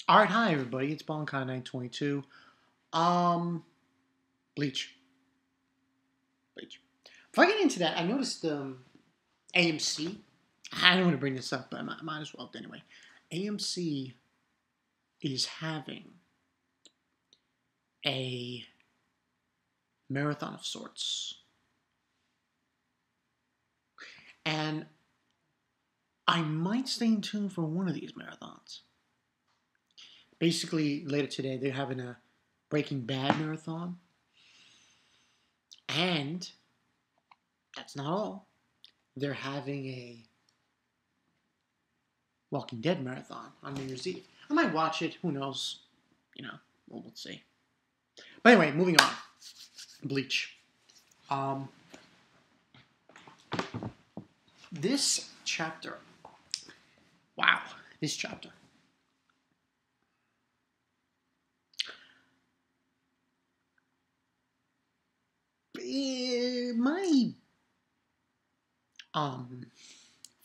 All right, hi everybody. It's bankai 922. Um, Bleach. Bleach. Before I get into that, I noticed AMC. I don't want to bring this up, but I might as well anyway. AMC is having a marathon of sorts, and I might stay in tune for one of these marathons. Basically, later today they're having a Breaking Bad marathon, and that's not all. They're having a Walking Dead marathon on New Year's Eve. I might watch it. Who knows? You know, we'll see. But anyway, moving on. Bleach. Um, this chapter. Wow, this chapter. My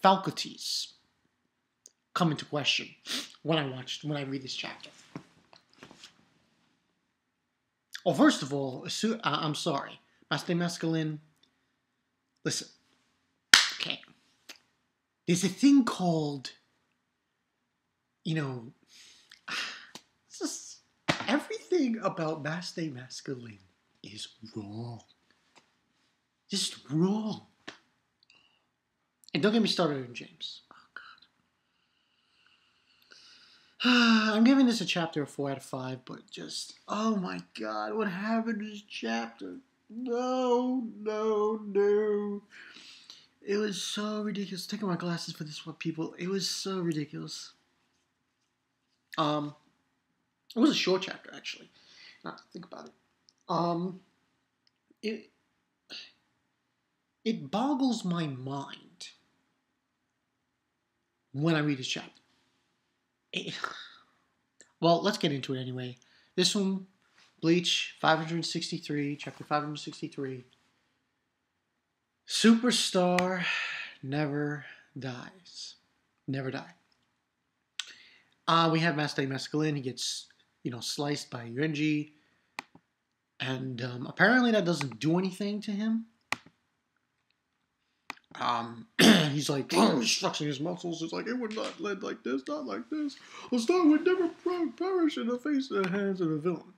faculties come into question when I read this chapter. Well, first of all, I'm sorry, Master Masculine. Listen, okay. There's a thing called, just everything about Master Masculine is wrong. Just wrong. And don't get me started on James. Oh, God. I'm giving this a chapter of 4 out of 5, but just, oh my God, what happened in this chapter? No. It was so ridiculous. Taking my glasses for this one, people. It was so ridiculous. It was a short chapter, actually. Now, think about it. It it boggles my mind when I read this chapter. Well, let's get into it anyway. This one, Bleach 563, chapter 563. Superstar never dies. Never die. We have Master Masculine. He gets, sliced by renji. And apparently that doesn't do anything to him. He's like, he's flexing his muscles. It's like, it would not lead like this, not like this. A star would never perish in the face of the hands of the villain.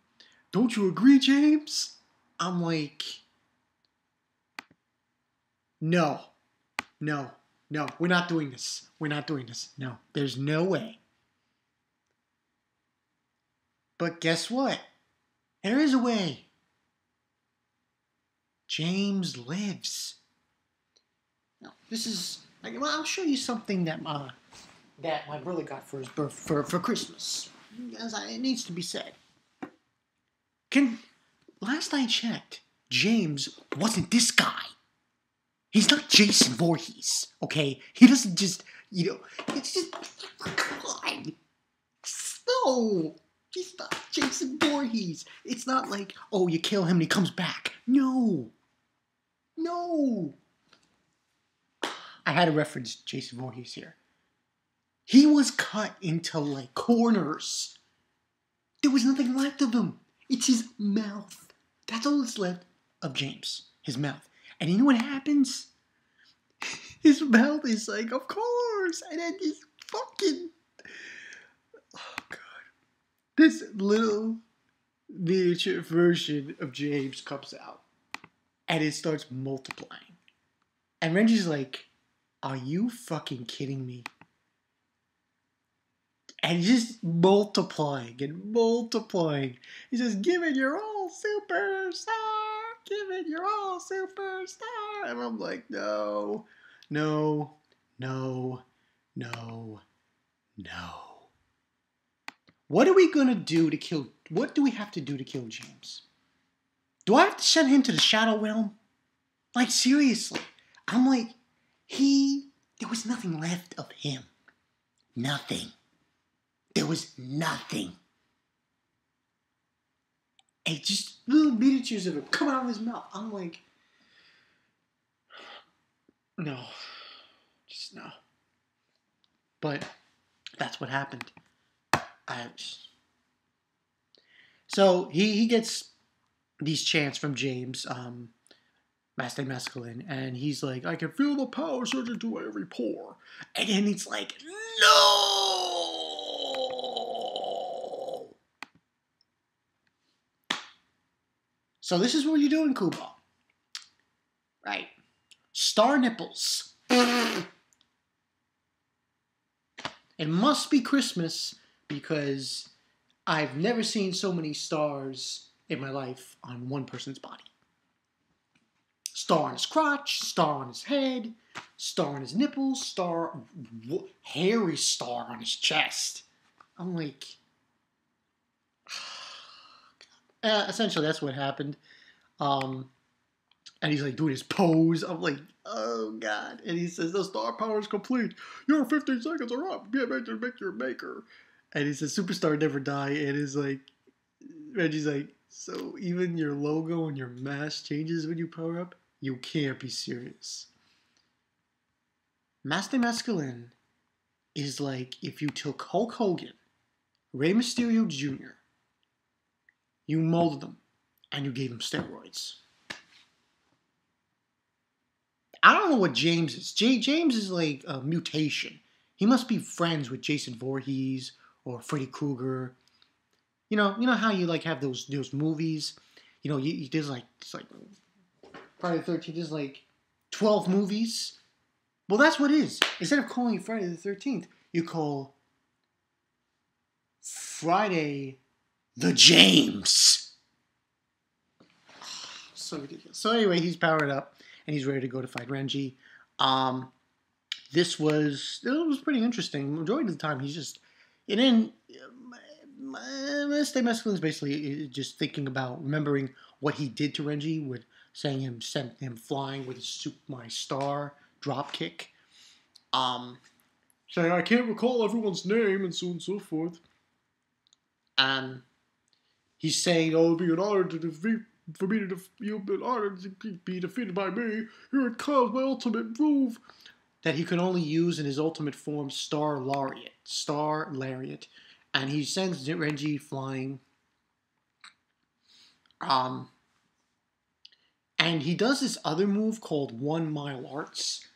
Don't you agree, James? I'm like, no, we're not doing this. No, there's no way. But guess what? There is a way. James lives. Now, this is, I'll show you something that my brother got for his birth for Christmas. As it needs to be said. Last I checked, James wasn't this guy. He's not Jason Voorhees, okay? He doesn't just, it's just, God. No, he's not Jason Voorhees. It's not like, oh, you kill him and he comes back. No. I had to reference Jason Voorhees here. He was cut into, like, corners. There was nothing left of him. It's his mouth. That's all that's left of James. His mouth. And you know what happens? His mouth is like, of course. And then this fucking... Oh, God. This little miniature version of James comes out. And it starts multiplying. And Renji's like, are you fucking kidding me? And just multiplying. He says, give it your all, superstar. Give it your all, superstar. And I'm like, no. What are we going to do to kill... What do we have to do to kill James? Do I have to send him to the Shadow Realm? Like, seriously. I'm like, there was nothing left of him. Nothing. There was nothing. And just little miniatures of it come out of his mouth. I'm like, no. Just no. But that's what happened. So he gets these chants from James, Master Mescaline, and he's like, I can feel the power surging through every pore. And then it's like, no! So this is what you're doing, Kuba. Right. Star nipples. It must be Christmas because I've never seen so many stars in my life on one person's body. Star on his crotch, star on his head, star on his nipples, hairy star on his chest. I'm like, essentially that's what happened. And he's like doing his pose. I'm like, oh God. And he says, the star power is complete. Your 15 seconds are up. Get ready to make your maker. And he says, superstar never die. And it's like, Reggie's like, so even your logo and your mask changes when you power up? You can't be serious. Master Mescaline is like if you took Hulk Hogan, Rey Mysterio Jr., you molded them, and you gave him steroids. I don't know what James is. James is like a mutation. He must be friends with Jason Voorhees or Freddy Krueger. You know how you like have those movies. You know, there's like Friday the 13th. There's like 12 movies. Well, that's what it is. Instead of calling it Friday the 13th, you call Friday the James. So ridiculous. So anyway, he's powered up and he's ready to go to fight Renji. It was pretty interesting. Majority of the time, he's just, and then Master Mescaline is basically just thinking about remembering what he did to Renji with sent him flying with his my star drop kick. Saying I can't recall everyone's name and so on and so forth. And he's saying, "Oh, it'd be an honor to defeat for me to you've been honored to be defeated by me. Here it comes, my ultimate move." That he can only use in his ultimate form, Star Lariat. And he sends Renji flying. And he does this other move called 1 Mile Arts.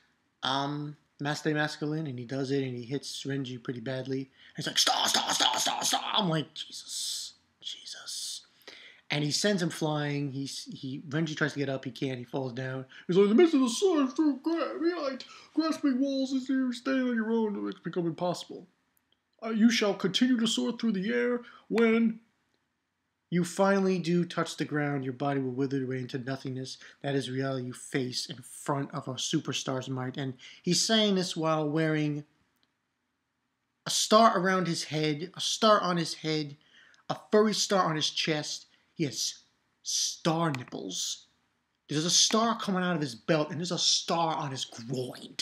Master Mescaline, and he does it, and he hits Renji pretty badly. And he's like, star. I'm like, Jesus. And he sends him flying. Renji tries to get up, he can't, he falls down. He's like, the midst of the sun through grasping walls as you stand on your own, it's become impossible. You shall continue to soar through the air when you finally do touch the ground, your body will wither away into nothingness. That is reality you face in front of a superstar's might. And he's saying this while wearing a star around his head, a star on his head, a furry star on his chest. He has star nipples. There's a star coming out of his belt, and there's a star on his groin.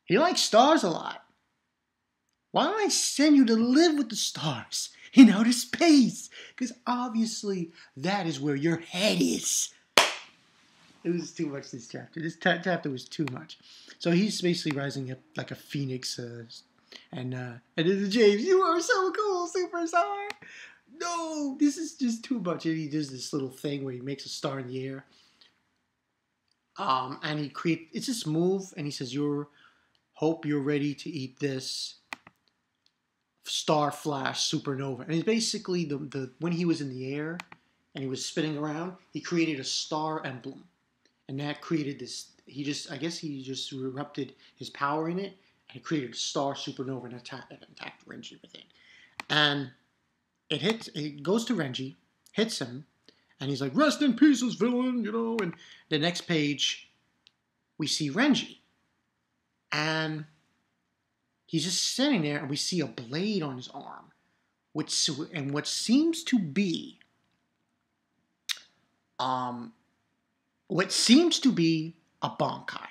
He likes stars a lot. Why don't I send you to live with the stars in outer space? Because obviously that is where your head is. It was too much this chapter. This chapter was too much. So he's basically rising up like a phoenix. And then James, you are so cool, superstar. No, this is just too much. And he does this little thing where he makes a star in the air. And it's this move, and he says, hope you're ready to eat this star flash supernova. And it's basically when he was in the air and he was spinning around, he created a star emblem. And that created this, he just erupted his power in it, and it created a star supernova and attacked Renji with it. And it goes to Renji, hits him, and he's like, rest in pieces, villain, and the next page, we see Renji. And he's just sitting there, and we see a blade on his arm, what seems to be a bankai.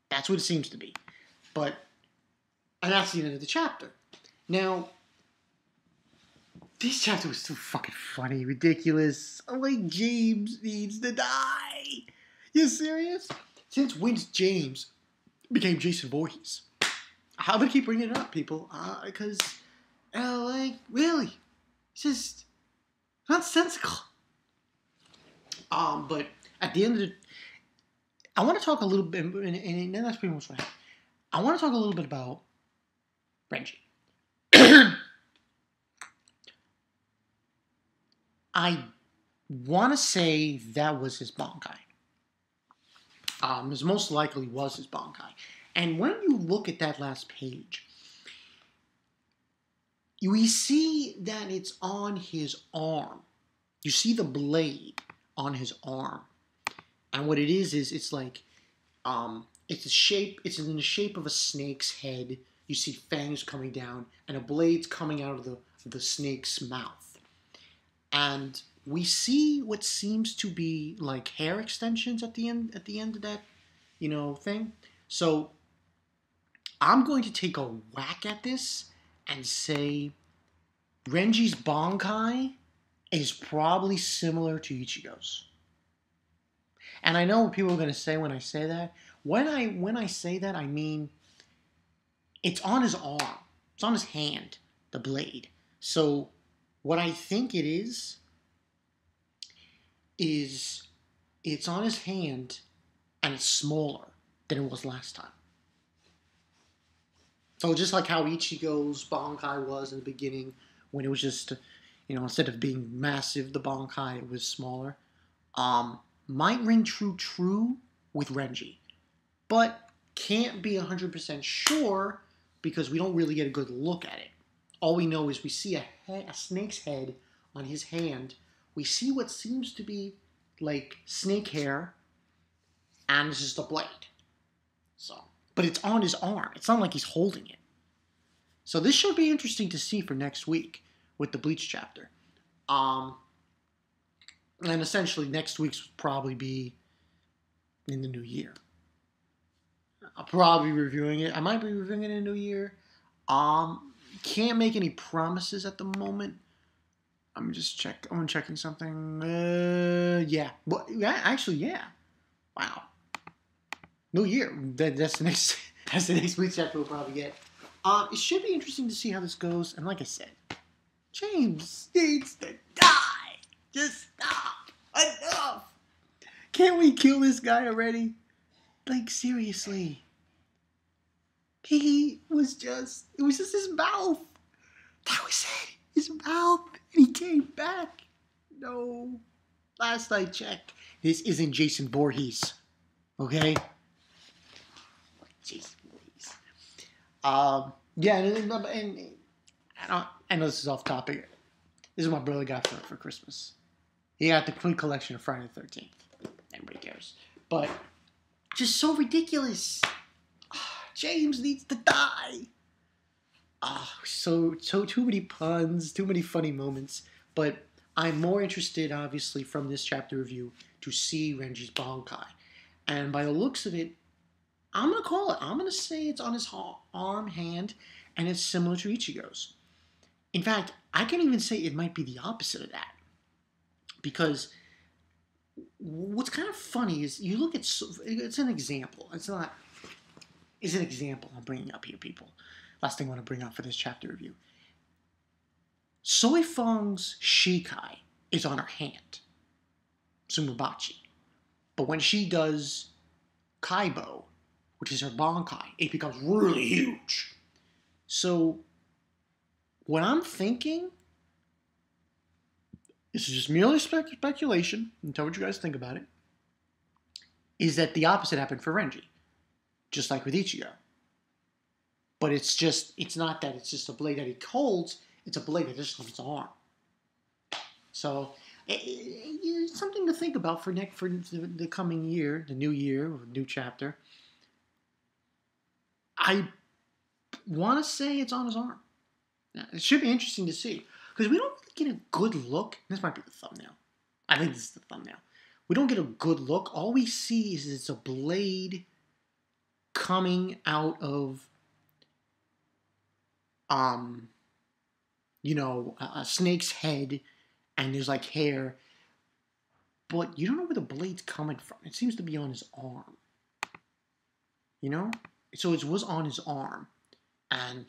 That's what it seems to be. And that's the end of the chapter. Now, this chapter was so fucking funny, ridiculous. I'm like, James needs to die. You serious? Since when James became Jason Voorhees? I'm gonna keep bringing it up, people, because, like, really, it's just nonsensical. But at the end of the, I want to talk a little bit, and that's pretty much what happened. I want to talk a little bit about Renji. I want to say that was his bankai. This most likely was his bankai. And when you look at that last page, we see that it's on his arm. You see the blade on his arm. And what it is it's like, it's in the shape of a snake's head. You see fangs coming down, and a blade's coming out of the snake's mouth. And we see what seems to be like hair extensions at the end of that, thing. So I'm going to take a whack at this and say Renji's bankai is probably similar to Ichigo's. And I know what people are going to say when I say that. When I say that, I mean it's on his arm. It's on his hand, the blade. So what I think it is it's on his hand and it's smaller than it was last time. So just like how Ichigo's bankai was in the beginning, when it was just, instead of being massive, the bankai, it was smaller. Might ring true with Renji, but can't be 100% sure because we don't really get a good look at it. All we know is we see a snake's head on his hand. We see what seems to be like snake hair, and it's just a blade. So, but it's on his arm. It's not like he's holding it. So this should be interesting to see for next week with the Bleach chapter. And essentially next week's will probably be in the new year. I'll probably be reviewing it. I might be reviewing it in the new year. Can't make any promises at the moment. I'm checking something. Yeah. Well, yeah, actually, yeah. Wow. New year. That's the next. That's the next week's chapter we'll probably get. It should be interesting to see how this goes. And like I said, James needs to die. Just stop. Enough. Can't we kill this guy already? Like, seriously. It was just his mouth. That was it. His mouth. And he came back. No. Last I checked, this isn't Jason Voorhees. Okay? Jason Voorhees. Yeah, and I know this is off topic. This is what my brother got for Christmas. He got the complete collection of Friday the 13th. Everybody cares. But just so ridiculous. James needs to die. So too many puns, too many funny moments. But I'm more interested, obviously, from this chapter review to see Renji's bankai. And by the looks of it, I'm going to call it. I'm going to say it's on his arm, hand, and it's similar to Ichigo's. In fact, I can even say it might be the opposite of that. Because what's kind of funny is you look at, it's an example. It's an example I'm bringing up here, people. Last thing I want to bring up for this chapter review. Soy Feng's Shikai is on her hand, Sumabachi. But when she does Kaibo, which is her bankai, it becomes really huge. So, what I'm thinking, this is just merely speculation, and tell what you guys think about it, is that the opposite happened for Renji, just like with Ichigo. But it's not that it's just a blade that he holds, it's a blade that just on his arm. So, it's something to think about for the coming year, the new year, or new chapter. I want to say it's on his arm. Now, it should be interesting to see. Because we don't really get a good look. This might be the thumbnail. I think this is the thumbnail. We don't get a good look. All we see is it's a blade coming out of, a snake's head. And there's like hair. But you don't know where the blade's coming from. It seems to be on his arm. So it was on his arm. And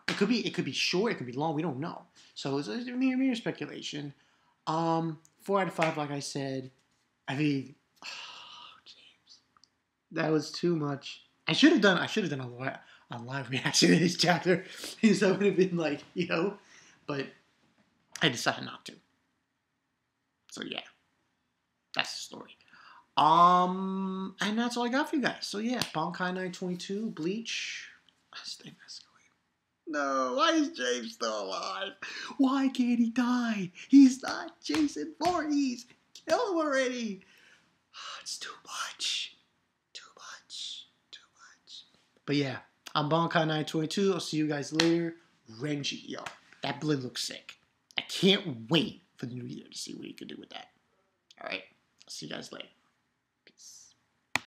it could be short, it could be long. We don't know. So it's mere speculation. 4 out of 5, like I said. I mean, oh, James, that was too much. I should have done a live reaction to this chapter, because that would have been like, but I decided not to. So yeah, that's the story. And that's all I got for you guys. So yeah, Bankai 922, Bleach. I stay escalating. No, why is James still alive? Why can't he die? He's not Jason Voorhees. Kill him already. It's too much. Too much. Too much. But yeah, I'm Bankai 922. I'll see you guys later. Renji, yo, that blend looks sick. I can't wait for the new year to see what you can do with that. All right, I'll see you guys later.